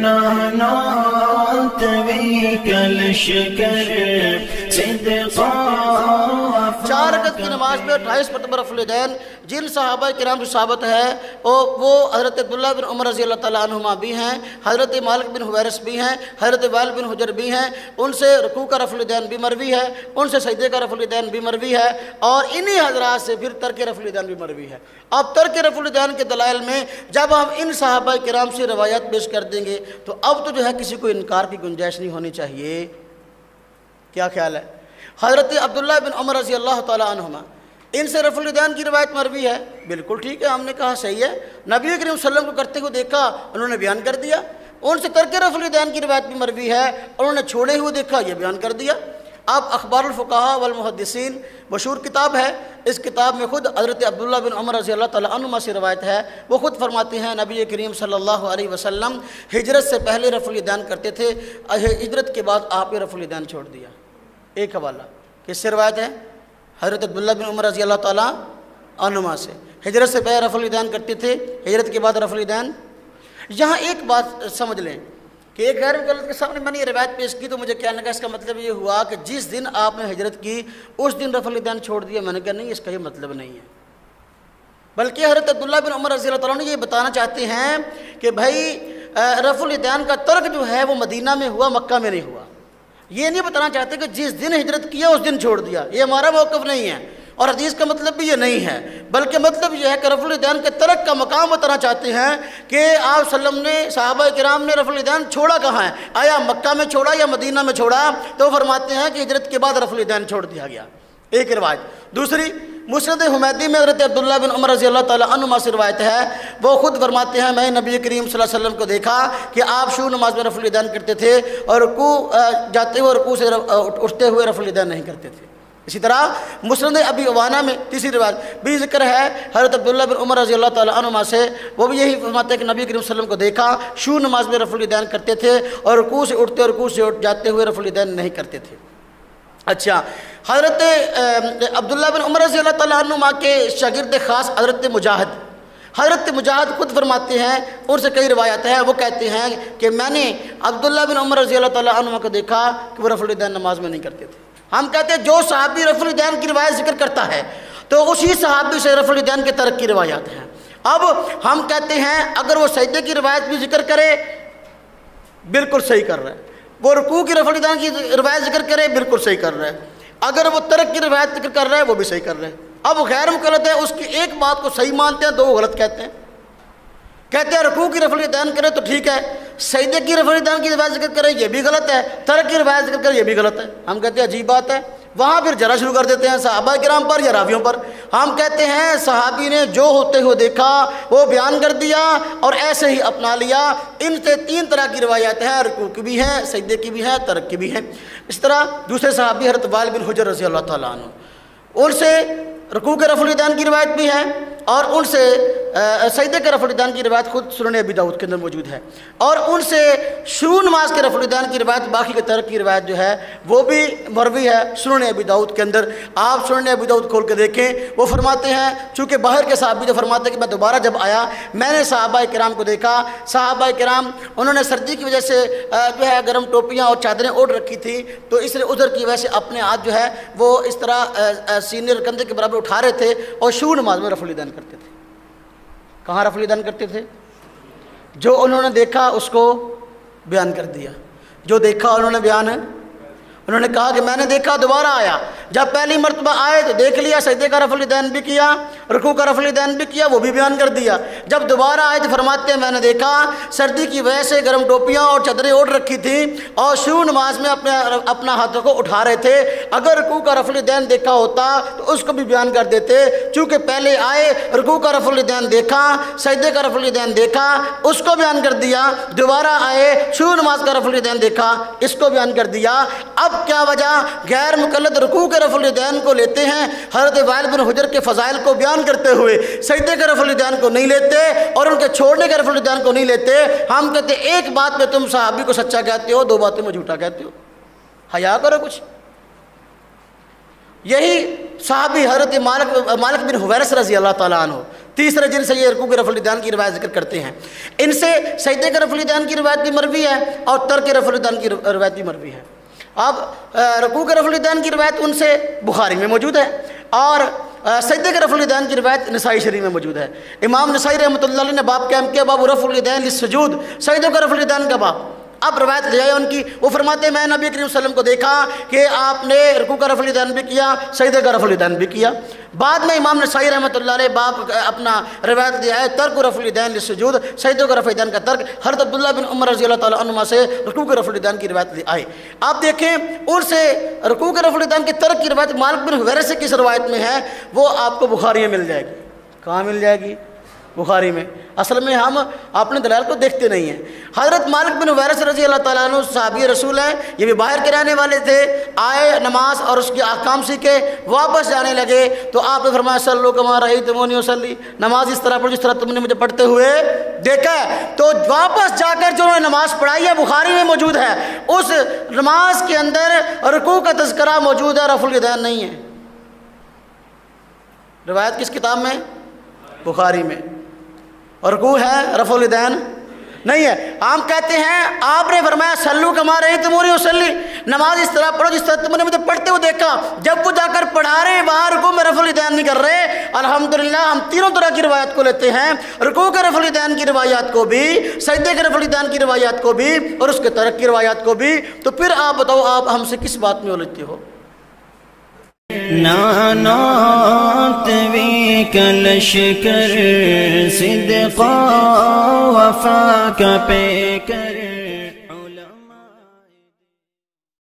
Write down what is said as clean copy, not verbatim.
نانات vehicle شکر صدقا 4 رکعت کی نماز میں 28 مرتبہ رفع الیدین جن صحابہ کرام سے ثابت ہے وہ حضرت عبداللہ بن عمر رضی اللہ تعالیٰ عنہما بھی ہیں، حضرت مالک بن حویرث بھی ہیں، حضرت وائل بن حجر بھی ہیں، ان سے رکوع کا رفع الیدین بھی مروی ہے، ان سے سجدے کا رفع الیدین بھی مروی ہے، اور انہی حضرات سے پھر ترک رفع الیدین بھی مروی ہے۔ اب ترک رفع الیدین کے دلائل میں جب ہم ان صحابہ کرام سے روایات پیش کر دیں گے تو اب تو جو ہے کسی کو انکار کی گنجائش نہیں ہونی چاہیے۔ کیا خیال ہے؟ حضرت عبداللہ بن عمر رضی اللہ تعالیٰ عنہما ان سے رفع الیدین کی روایت مروی ہے، بالکل ٹھیک ہے، ہم نے کہا صحیح ہے، نبی کریم صلی اللہ علیہ وسلم کو کرتے ہوئے دیکھا، انہوں نے بیان کر دیا۔ ان سے ترک رفع الیدین کی روایت بھی مروی ہے، انہوں نے چھوڑے ہوئے دیکھا، یہ بیان کر دیا۔ اب اخبار الفقہاء والمحدثین مشہور کتاب ہے، اس کتاب میں خود حضرت عبداللہ بن عمر رضی اللہ تعالیٰ عنہما سے روایت ہے، وہ خود فرماتے ہیں نبی کریم صلی اللہ علیہ وسلم ہجرت سے پہلے رفع الیدین کرتے تھے، ہجرت کے بعد آپ نے رفع الیدین چھوڑ دیا۔ ایک حوالہ کس سے روایت ہے؟ حضرت عبداللہ بن عمر رضی اللہ تعالیٰ عنہما سے، ہجرت سے پہلے رفع الیدین کرتے تھے، ہجرت کے بعد رفع الیدین۔ یہاں ایک بات سمجھ لیں کہ ایک غیر مقلد کے سامنے میں نے یہ روایت پیش کی تو مجھے کیا لگا، اس کا مطلب یہ ہوا کہ جس دن آپ نے ہجرت کی اس دن رفع الیدین چھوڑ دیا۔ میں نے کہا نہیں، اس کا یہ مطلب نہیں ہے، بلکہ حضرت عبداللہ بن عمر رضی اللہ تعالیٰ نے یہ بتانا چاہتے ہیں کہ بھائی رفع الیدین کا ترک جو ہے وہ مدینہ میں ہوا، مکہ میں نہیں ہوا۔ یہ نہیں بتانا چاہتے کہ جس دن ہجرت کیا اس دن چھوڑ دیا، یہ ہمارا موقف نہیں ہے، اور حدیث کا مطلب بھی یہ نہیں ہے، بلکہ مطلب یہ ہے کہ رفع الیدین کے ترک کا مقام بتانا چاہتے ہیں کہ آپ صلی اللہ علیہ وسلم نے، صحابہ کرام نے رفع الیدین چھوڑا کہاں ہے، آیا مکہ میں چھوڑا یا مدینہ میں چھوڑا؟ تو وہ فرماتے ہیں کہ ہجرت کے بعد رفع الیدین چھوڑ دیا گیا۔ ایک روایت۔ دوسری مسند حمیدی میں حضرت عبداللہ بن عمر رضی اللہ تعالیٰ عنہما سے روایت ہے، وہ خود فرماتے ہیں میں نبی کریم صلی اللہ علیہ وسلم کو دیکھا کہ آپ شروع نماز میں رفع الیدین کرتے تھے اور رکوع جاتے ہوئے رکوع سے اٹھتے ہوئے رفع الیدین نہیں کرتے تھے۔ اسی طرح مسند ابی عوانہ میں تیسری روایت بھی ذکر ہے حضرت عبداللہ بن عمر رضی اللہ تعالیٰ عنہما سے، وہ بھی یہی فرماتے ہیں کہ نبی کریم صلی اللہ علیہ وسلم کو دیکھا شروع نماز میں رفع الیدین کرتے تھے اور رکوع سے اٹھتے اور رکوع سے اٹھ جاتے ہوئے رفع الیدین نہیں کرتے تھے۔ اچھا، حضرت عبداللہ بن عمر رضی اللہ تعالیٰ عنہما کے شاگرد خاص حضرت مجاہد خود فرماتے ہیں، ان سے کئی روایات ہیں، وہ کہتے ہیں کہ میں نے عبداللہ بن عمر رضی اللہ تعالیٰ عنہما کو دیکھا کہ وہ رفع الیدین نماز میں نہیں کرتے تھے۔ ہم کہتے ہیں جو صحابی رفع الیدین کی روایت ذکر کرتا ہے تو اسی صحابی سے رفع الیدین کے ترک کی روایات ہیں۔ اب ہم کہتے ہیں اگر وہ سجدے کی روایت بھی ذکر کرے بالکل صحیح کر رہا ہے، وہ رکوع کی رفع الیدین کی روایت ذکر کرے بالکل صحیح کر رہا ہے، اگر وہ ترک کی روایت ذکر کر رہا ہے وہ بھی صحیح کر رہا ہے۔ اب غیر مقلد ہے، اس کی ایک بات کو صحیح مانتے ہیں، دو غلط کہتے ہیں رکوع کی رفع الیدین کرے تو ٹھیک ہے، سجدے کی رفع الیدین کی روایت ذکر کرے یہ بھی غلط ہے، ترک کی روایت ذکر کرے یہ بھی غلط ہے۔ ہم کہتے ہیں عجیب بات ہے، وہاں پھر جرا شروع کر دیتے ہیں صحابہ کرام پر یا راویوں پر۔ ہم کہتے ہیں صحابی نے جو ہوتے ہوئے دیکھا وہ بیان کر دیا اور ایسے ہی اپنا لیا۔ ان سے 3 طرح کی روایات ہیں، رکوع کی بھی ہیں، سجدے کی بھی ہیں، ترک کی بھی ہیں۔ اس طرح دوسرے صحابی حضرت وائل بن حجر رضی اللہ تعالیٰ عنہ، ان سے رکوع کے رفع الیدین کی روایت بھی ہے اور ان سے سجدے کے رفع الیدین کی روایت خود سنن ابی داؤد کے اندر موجود ہے، اور ان سے شروع نماز کے رفع الیدین کی روایت، باقی کے ترک کی روایت جو ہے وہ بھی مروی ہے سنن ابی داؤد کے اندر۔ آپ سنن ابی داؤد کھول کے دیکھیں، وہ فرماتے ہیں چونکہ باہر کے صحابی جو فرماتے ہیں کہ میں دوبارہ جب آیا میں نے صحابہ کرام کو دیکھا، صحابہ کرام انہوں نے سردی کی وجہ سے جو ہے گرم ٹوپیاں اور چادریں اوڑھ رکھی تھی، تو اس لیے عذر کی وجہ سے اپنے ہاتھ جو ہے وہ اس طرح سینے اور کندھے کے برابر اٹھا رہے تھے اور شروع نماز میں رفع الیدین کرتے تھے۔ کہاں رفع الیدین کرتے تھے؟ جو انہوں نے دیکھا اس کو بیان کر دیا، جو دیکھا انہوں نے بیان ہے، انہوں نے کہا کہ میں نے دیکھا دوبارہ آیا، جب پہلی مرتبہ آئے تو دیکھ لیا، سجدے کا رفع الیدین بھی کیا، رکوع کا رفع الیدین بھی کیا، وہ بھی بیان کر دیا۔ جب دوبارہ آئے تو فرماتے ہیں میں نے دیکھا سردی کی وجہ سے گرم ٹوپیاں اور چادریں اوڑھ رکھی تھیں اور شروع نماز میں اپنا ہاتھوں کو اٹھا رہے تھے، اگر رکوع کا رفع الیدین دیکھا ہوتا تو اس کو بھی بیان کر دیتے، چونکہ پہلے آئے رکوع کا رفع الیدین دیکھا، سجدے کا رفع الیدین دیکھا، اس کو بیان کر دیا، دوبارہ آئے شروع نماز کا رفع الیدین دیکھا، اس کو بیان کر دیا۔ اب کیا وجہ؟ غیر مقلد رکوع کے رفع الیدین کو لیتے ہیں حضرت وائل بن حجر کے فضائل کو بیان کرتے ہوئے، سجدے کے رفع الیدین کو نہیں لیتے اور ان کے چھوڑنے کے رفع الیدین کو نہیں لیتے۔ ہم کہتے ہیں ایک بات میں تم صحابی کو سچا کہتے ہو، 2 باتیں میں جھوٹا کہتے ہو، حیا کرو کچھ۔ یہی صحابی حضرت مالک بن حویرث رضی اللہ تعالیٰ عنہ تیسرے جن سے یہ رکوع کے رفع الیدین کی روایت ذکر کرتے ہیں، ان سے سجدے کے رفع الیدین کی روایت بھی مروی ہے اور ترک رفع الیدین کی روایت بھی مروی ہے۔ اب رکوع کے رفع الیدین کی روایت ان سے بخاری میں موجود ہے اور سجدے کے رفع الیدین کی روایت نسائی شریف میں موجود ہے۔ امام نسائی رحمۃ اللہ علیہ نے باب قائم کیا، باب رفع الیدین للسجود، سجدوں کا رفع الیدین کا باب۔ اب روایت لے آئے ان کی، وہ فرماتے ہیں میں نبی کریم صلی اللہ علیہ وسلم کو دیکھا کہ آپ نے رکوع کا رفع الیدین بھی کیا، سجدے کا رفع الیدین بھی کیا۔ بعد میں امام نسائی رحمۃ اللہ علیہ باب اپنا روایت لے آئے ترک رفع الیدین للسجود، سجدوں کا رفع الیدین کا ترک، حضرت عبداللہ بن عمر رضی اللہ تعالیٰ عنہما سے رکوع کے رفع الیدین کی روایت لے آئے۔ آپ دیکھیں ان سے رکوع کے رفع الیدین کے ترک کی روایت مالک بن حویرث سے کس روایت میں ہے، وہ آپ کو بخاری میں مل جائے گی۔ کہاں مل جائے گی؟ بخاری میں۔ اصل میں ہم اپنے دلائل کو دیکھتے نہیں ہیں۔ حضرت مالک بن حویرث رضی اللہ تعالیٰ عنہ صحابی رسول ہیں، یہ بھی باہر کے رہنے والے تھے، آئے نماز اور اس کے احکام سیکھے، واپس جانے لگے تو آپ نے فرمایا صلو کما رأیتمونی اصلی، نماز اس طرح پڑھو جس طرح تم نے مجھے پڑھتے ہوئے دیکھا ہے۔ تو واپس جا کر جو نماز پڑھائی ہے بخاری میں موجود ہے، اس نماز کے اندر رکوع کا تذکرہ موجود ہے، رفع الیدین نہیں ہے۔ روایت کس کتاب میں؟ بخاری میں۔ اور رکوع ہے، رفع الیدین نہیں ہے۔ ہم کہتے ہیں آپ نے فرمایا صلو کما رأیتمونی اصلی، نماز اس طرح پڑھو جس طرح تم نے مجھے پڑھتے ہوئے دیکھا۔ جب وہ جا کر پڑھا رہے ہیں وہاں رکوع میں رفع الیدین نہیں کر رہے۔ الحمدللہ ہم تینوں طرح کی روایت کو لیتے ہیں، رکوع کے رفع الیدین کی روایات کو بھی، سجدے کے رفع الیدین کی روایات کو بھی اور اس کے ترک کی روایات کو بھی۔ تو پھر آپ بتاؤ آپ ہم سے کس بات میں الجھتے ہو؟ نانات بك لشکر صدقا وفاك بك